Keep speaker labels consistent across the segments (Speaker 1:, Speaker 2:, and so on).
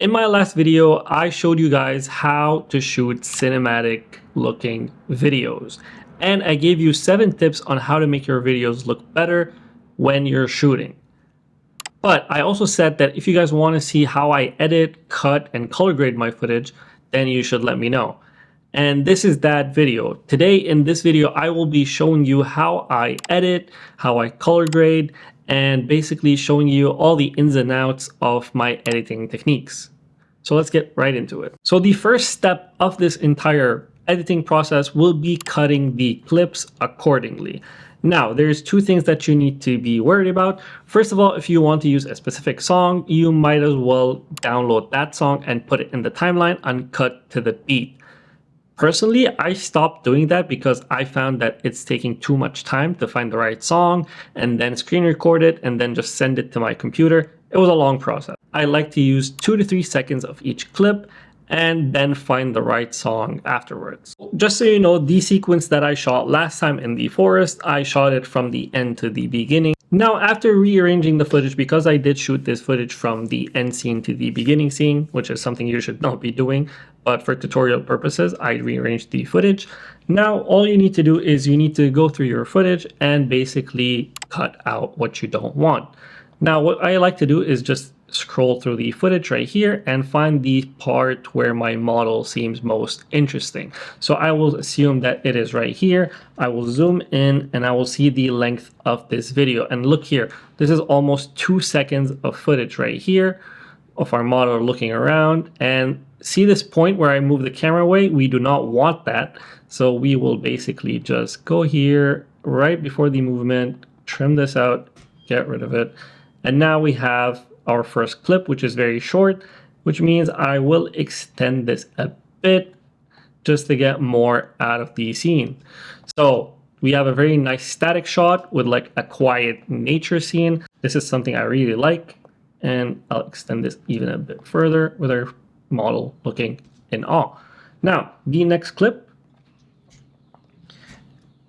Speaker 1: In my last video, I showed you guys how to shoot cinematic looking videos. And I gave you 7 tips on how to make your videos look better when you're shooting. But I also said that if you guys want to see how I edit, cut, and color grade my footage, then you should let me know. And this is that video. Today in this video, I will be showing you how I edit, how I color grade, and basically showing you all the ins and outs of my editing techniques. So let's get right into it. So the first step of this entire editing process will be cutting the clips accordingly. Now, there's 2 things that you need to be worried about. First of all, if you want to use a specific song, you might as well download that song and put it in the timeline and cut to the beat. Personally, I stopped doing that because I found that it's taking too much time to find the right song and then screen record it and then just send it to my computer. It was a long process. I like to use 2 to 3 seconds of each clip and then find the right song afterwards. Just so you know, the sequence that I shot last time in the forest, I shot it from the end to the beginning. Now, after rearranging the footage, because I did shoot this footage from the end scene to the beginning scene, which is something you should not be doing, but for tutorial purposes, I rearranged the footage. Now, all you need to do is you need to go through your footage and basically cut out what you don't want. Now, what I like to do is just scroll through the footage right here and find the part where my model seems most interesting. So I will assume that it is right here. I will zoom in and I will see the length of this video. And look here, this is almost 2 seconds of footage right here of our model looking around. And see this point where I move the camera away? We do not want that. So we will basically just go here right before the movement, trim this out, get rid of it. And now we have our first clip, which is very short, which means I will extend this a bit just to get more out of the scene. So we have a very nice static shot with like a quiet nature scene. This is something I really like, and I'll extend this even a bit further with our model looking in awe. Now, the next clip.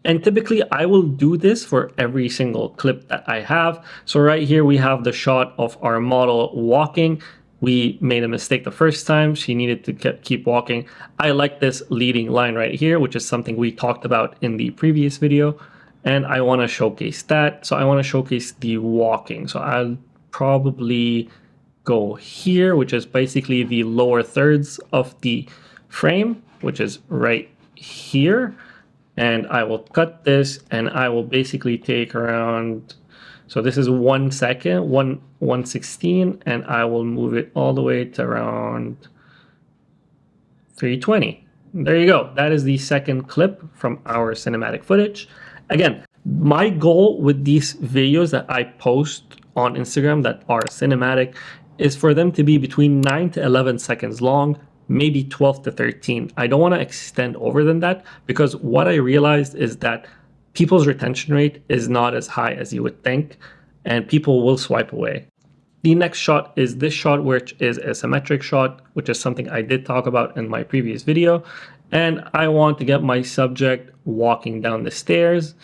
Speaker 1: And typically I will do this for every single clip that I have. So right here we have the shot of our model walking. We made a mistake the first time. She needed to keep walking. I like this leading line right here, which is something we talked about in the previous video. And I want to showcase that. So I want to showcase the walking. So I'll probably go here, which is basically the lower thirds of the frame, which is right here. And I will cut this and I will basically take around, so this is 1 second, 1/16, and I will move it all the way to around 320. There you go. That is the second clip from our cinematic footage. Again, my goal with these videos that I post on Instagram that are cinematic is for them to be between 9 to 11 seconds long, maybe 12 to 13. I don't want to extend over than that because what I realized is that people's retention rate is not as high as you would think, and people will swipe away. The next shot is this shot, which is a symmetric shot, which is something I did talk about in my previous video. And I want to get my subject walking down the stairs.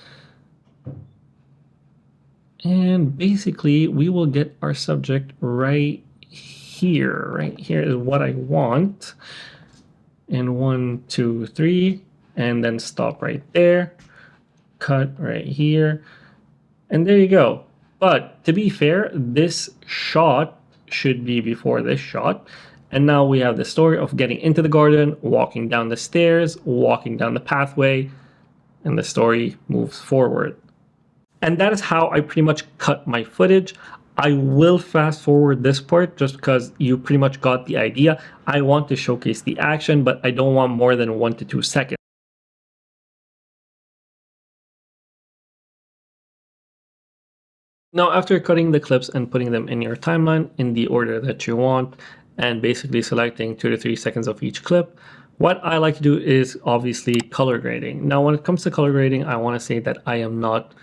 Speaker 1: And basically we will get our subject right here. Right here is what I want. And 1, 2, 3, and then stop right there. Cut right here. And there you go. But to be fair, this shot should be before this shot. And now we have the story of getting into the garden, walking down the stairs, walking down the pathway, and the story moves forward. And that is how I pretty much cut my footage. I will fast forward this part just because you pretty much got the idea. I want to showcase the action, but I don't want more than 1 to 2 seconds. Now, after cutting the clips and putting them in your timeline in the order that you want, and basically selecting 2 to 3 seconds of each clip, what I like to do is obviously color grading. Now, when it comes to color grading, I want to say that I am not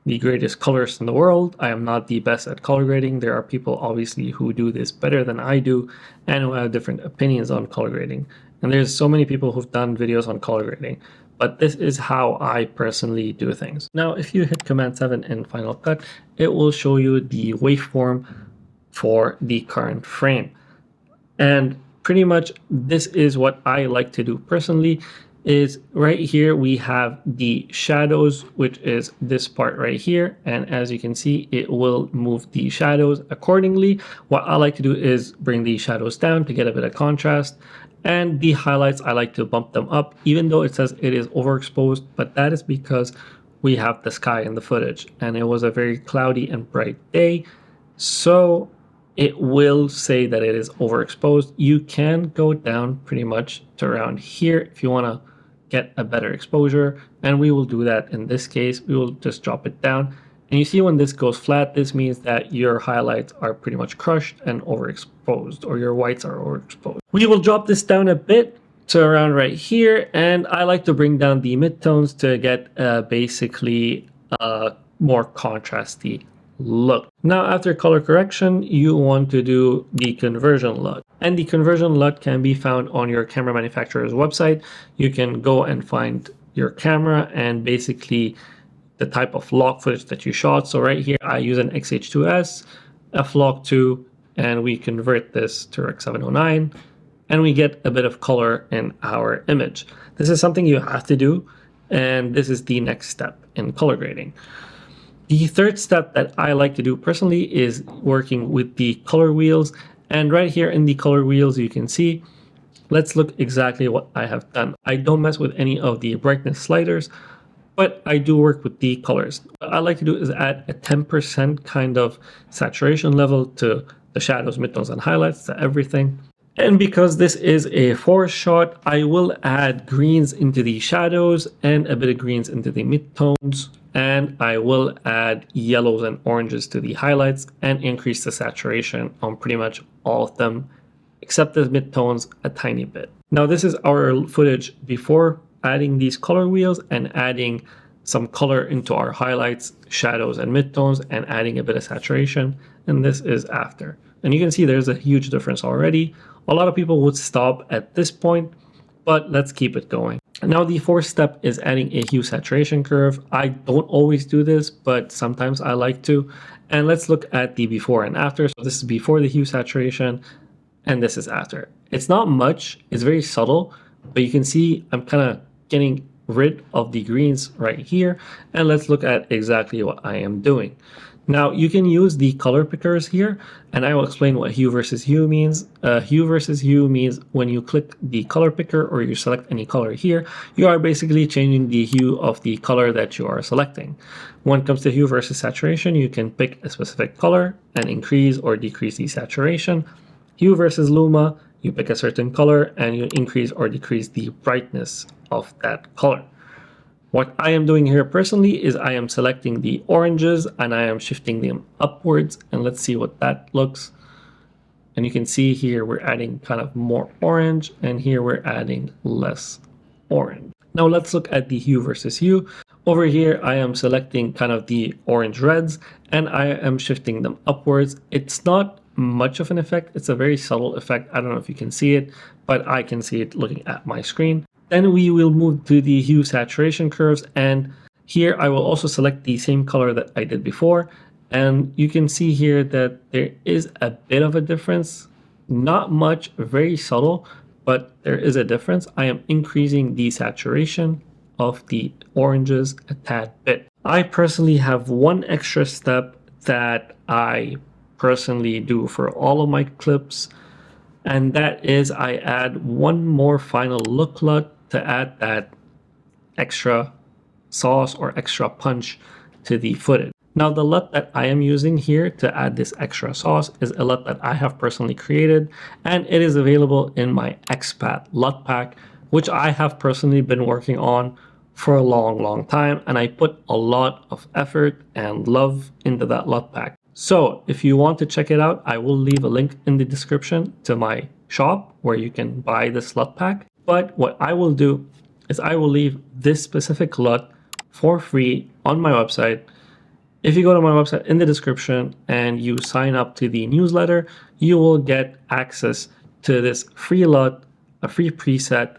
Speaker 1: the greatest colorist in the world. I am not the best at color grading. There are people obviously who do this better than I do and who have different opinions on color grading. And there's so many people who've done videos on color grading. but this is how I personally do things. Now, if you hit Command 7 in Final Cut, it will show you the waveform for the current frame. And pretty much this is what I like to do personally. Is right here we have the shadows, which is this part right here, and as you can see it will move the shadows accordingly. What I like to do is bring the shadows down to get a bit of contrast, and the highlights I like to bump them up even though it says it is overexposed, but that is because we have the sky in the footage and it was a very cloudy and bright day, so it will say that it is overexposed. You can go down pretty much to around here if you want to get a better exposure, and we will do that in this case. We will just drop it down, and you see when this goes flat, this means that your highlights are pretty much crushed and overexposed, or your whites are overexposed. We will drop this down a bit to around right here, and I like to bring down the midtones to get basically a more contrasty look. Now after color correction, you want to do the conversion LUT, and the conversion LUT can be found on your camera manufacturer's website. You can go and find your camera and basically the type of log footage that you shot. So right here I use an X-H2S, f-log2, and we convert this to Rec. 709, and we get a bit of color in our image. This is something you have to do, and this is the next step in color grading. The third step that I like to do personally is working with the color wheels. And right here in the color wheels, you can see, let's look exactly what I have done. I don't mess with any of the brightness sliders, but I do work with the colors. What I like to do is add a 10% kind of saturation level to the shadows, midtones, and highlights, to everything. And because this is a forest shot, I will add greens into the shadows and a bit of greens into the midtones. And I will add yellows and oranges to the highlights and increase the saturation on pretty much all of them, except the midtones a tiny bit. Now this is our footage before adding these color wheels and adding some color into our highlights, shadows, and midtones, and adding a bit of saturation. And this is after. And you can see there's a huge difference already. A lot of people would stop at this point, but let's keep it going. Now the fourth step is adding a hue saturation curve. I don't always do this, but sometimes I like to. And let's look at the before and after. So this is before the hue saturation, and this is after. It's not much, it's very subtle, but you can see I'm kind of getting rid of the greens right here. And let's look at exactly what I am doing. Now you can use the color pickers here, and I will explain what hue versus hue means. Hue versus hue means when you click the color picker or you select any color here, you are basically changing the hue of the color that you are selecting. When it comes to hue versus saturation, you can pick a specific color and increase or decrease the saturation. Hue versus luma, you pick a certain color and you increase or decrease the brightness of that color. What I am doing here personally is I am selecting the oranges and I am shifting them upwards, and let's see what that looks. And you can see here we're adding kind of more orange, and here we're adding less orange. Now let's look at the hue versus hue. Over here I am selecting kind of the orange reds and I am shifting them upwards. It's not much of an effect, it's a very subtle effect. I don't know if you can see it, but I can see it looking at my screen. Then we will move to the hue saturation curves, and here I will also select the same color that I did before, and you can see here that there is a bit of a difference. Not much, very subtle, but there is a difference. I am increasing the saturation of the oranges a tad bit. I personally have one extra step that I personally do for all of my clips, and that is I add one more final look LUT to add that extra sauce or extra punch to the footage. Now the LUT that I am using here to add this extra sauce is a LUT that I have personally created, and it is available in my expat LUT pack, which I have personally been working on for a long time, and I put a lot of effort and love into that LUT pack. So if you want to check it out, I will leave a link in the description to my shop where you can buy this LUT pack. But what I will do is I will leave this specific LUT for free on my website. If you go to my website in the description and you sign up to the newsletter, you will get access to this free LUT, a free preset,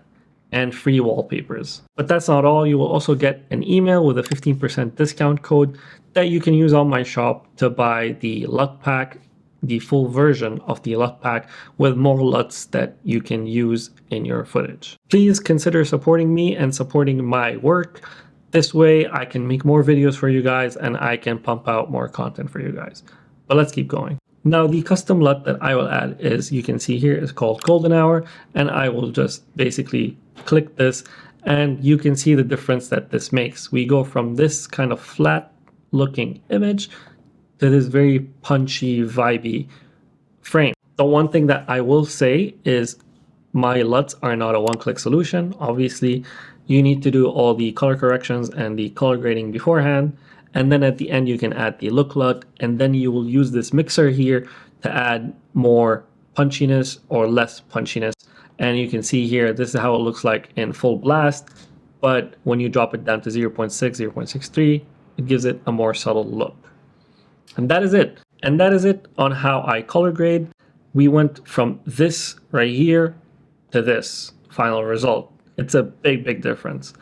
Speaker 1: and free wallpapers. But that's not all. You will also get an email with a 15% discount code that you can use on my shop to buy the LUT pack the full version of the LUT pack with more LUTs that you can use in your footage. Please consider supporting me and supporting my work. This way I can make more videos for you guys and I can pump out more content for you guys. But let's keep going. Now the custom LUT that I will add is, you can see here, is called Golden Hour, and I will just basically click this and you can see the difference that this makes. We go from this kind of flat looking image to this very punchy, vibey frame. The one thing that I will say is my LUTs are not a one-click solution. Obviously, you need to do all the color corrections and the color grading beforehand. And then at the end, you can add the look LUT, and then you will use this mixer here to add more punchiness or less punchiness. And you can see here, this is how it looks like in full blast. But when you drop it down to 0.6, 0.63, it gives it a more subtle look. And that is it. And that is it on how I color grade. We went from this right here to this final result. It's a big, big difference.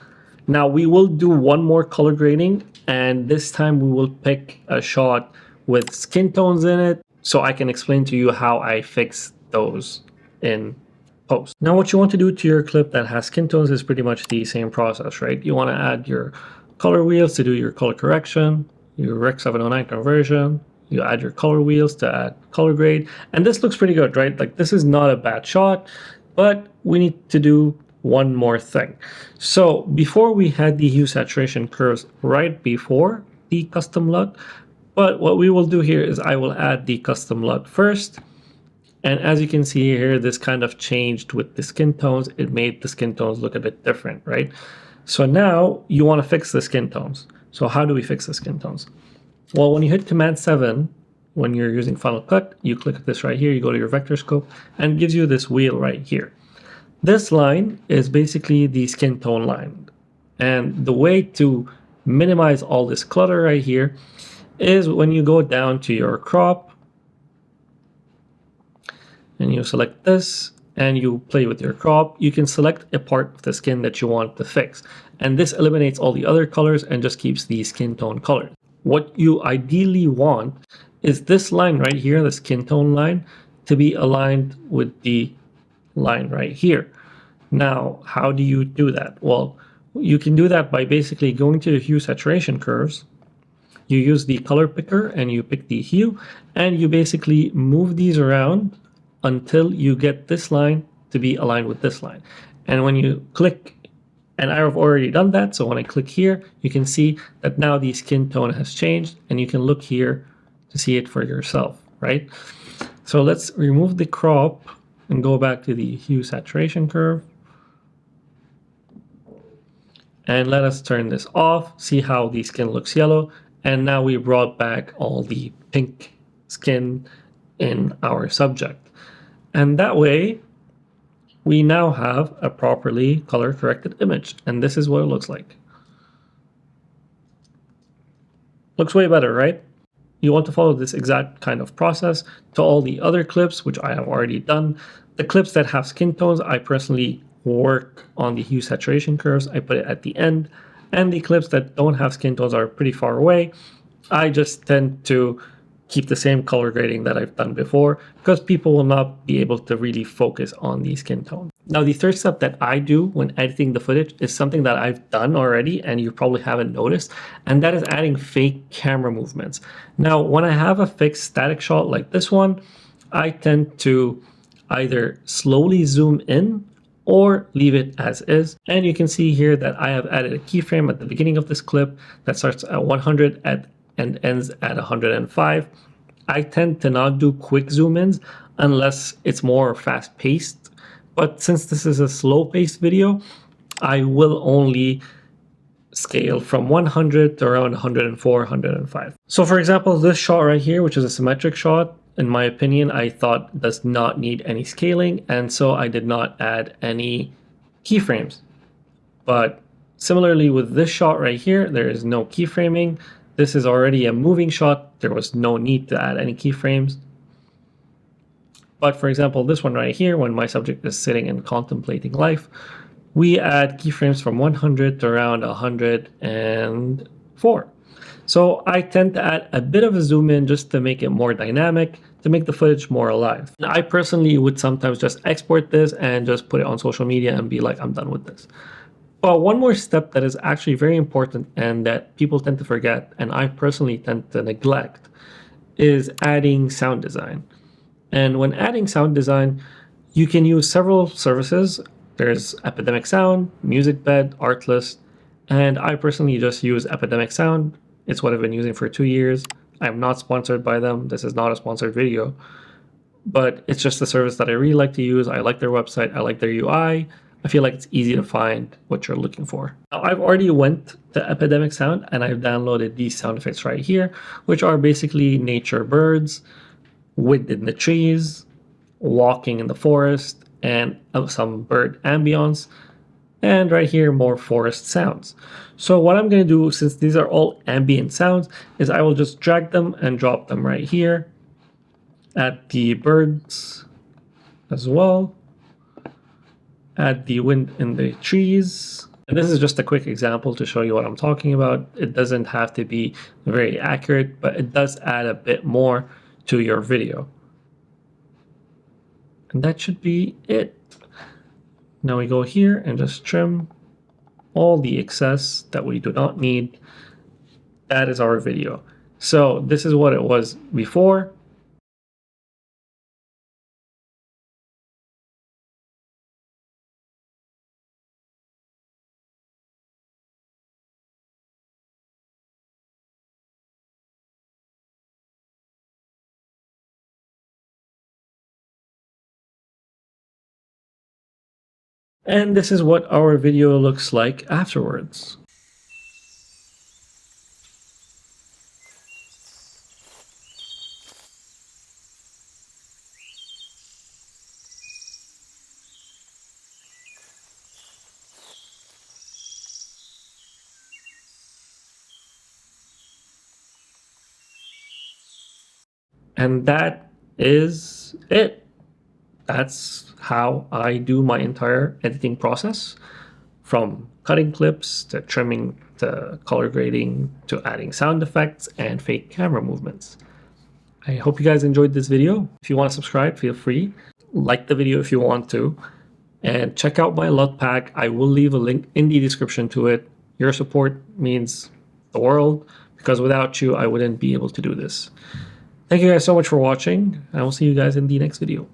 Speaker 1: Now we will do one more color grading, and this time we will pick a shot with skin tones in it so I can explain to you how I fix those in post. Now what you want to do to your clip that has skin tones is pretty much the same process, right? You want to add your color wheels to do your color correction, your Rec 709 conversion, you add your color wheels to add color grade, and this looks pretty good, right? Like, this is not a bad shot, but we need to do one more thing. So before, we had the hue saturation curves right before the custom LUT, but what we will do here is I will add the custom LUT first, and as you can see here, this kind of changed with the skin tones. It made the skin tones look a bit different, right? So now you want to fix the skin tones. So how do we fix the skin tones? Well, when you hit Command 7, when you're using Final Cut, you click this right here, you go to your vector scope, and it gives you this wheel right here. This line is basically the skin tone line. And the way to minimize all this clutter right here is when you go down to your crop, and you select this, and you play with your crop, you can select a part of the skin that you want to fix. And this eliminates all the other colors and just keeps the skin tone colors. What you ideally want is this line right here, the skin tone line, to be aligned with the line right here. Now, how do you do that? Well, you can do that by basically going to the hue saturation curves. You use the color picker and you pick the hue, and you basically move these around until you get this line to be aligned with this line. And when you click, and I've already done that, so when I click here, you can see that now the skin tone has changed, and you can look here to see it for yourself, right? So let's remove the crop and go back to the hue saturation curve. And let us turn this off, see how the skin looks yellow. And now we brought back all the pink skin in our subject. And that way, we now have a properly color corrected image, and this is what it looks like. Looks way better, right? You want to follow this exact kind of process to all the other clips, which I have already done. The clips that have skin tones, I personally work on the hue saturation curves. I put it at the end, and the clips that don't have skin tones are pretty far away. I just tend to keep the same color grading that I've done before, because people will not be able to really focus on the skin tone. Now, the third step that I do when editing the footage is something that I've done already and you probably haven't noticed, and that is adding fake camera movements. Now, when I have a fixed static shot like this one, I tend to either slowly zoom in or leave it as is. And you can see here that I have added a keyframe at the beginning of this clip that starts at 100 and ends at 105. I tend to not do quick zoom ins unless it's more fast paced. But since this is a slow paced video, I will only scale from 100 to around 104, 105. So for example, this shot right here, which is a symmetric shot, in my opinion, I thought does not need any scaling, and so I did not add any keyframes. But similarly with this shot right here, there is no keyframing. This is already a moving shot. There was no need to add any keyframes. But for example, this one right here, when my subject is sitting and contemplating life, we add keyframes from 100 to around 104. So I tend to add a bit of a zoom in just to make it more dynamic, to make the footage more alive. And I personally would sometimes just export this and just put it on social media and be like, I'm done with this. But one more step that is actually very important and that people tend to forget, and I personally tend to neglect, is adding sound design. And when adding sound design, you can use several services. There's Epidemic Sound, MusicBed, Artlist, and I personally just use Epidemic Sound. It's what I've been using for 2 years. I'm not sponsored by them. This is not a sponsored video, but it's just a service that I really like to use. I like their website. I like their UI. I feel like it's easy to find what you're looking for. Now, I've already went to Epidemic Sound and I've downloaded these sound effects right here, which are basically nature birds, wind in the trees, walking in the forest, and some bird ambience. And right here, more forest sounds. So what I'm going to do, since these are all ambient sounds, is I will just drag them and drop them right here at the birds as well. Add the wind in the trees. And this is just a quick example to show you what I'm talking about. It doesn't have to be very accurate, but it does add a bit more to your video. And that should be it. Now we go here and just trim all the excess that we do not need. That is our video. So this is what it was before. And this is what our video looks like afterwards. And that is it. That's how I do my entire editing process, from cutting clips to trimming to color grading to adding sound effects and fake camera movements. I hope you guys enjoyed this video. If you want to subscribe, feel free. Like the video if you want to. And check out my LUT pack. I will leave a link in the description to it. Your support means the world, because without you, I wouldn't be able to do this. Thank you guys so much for watching, and I will see you guys in the next video.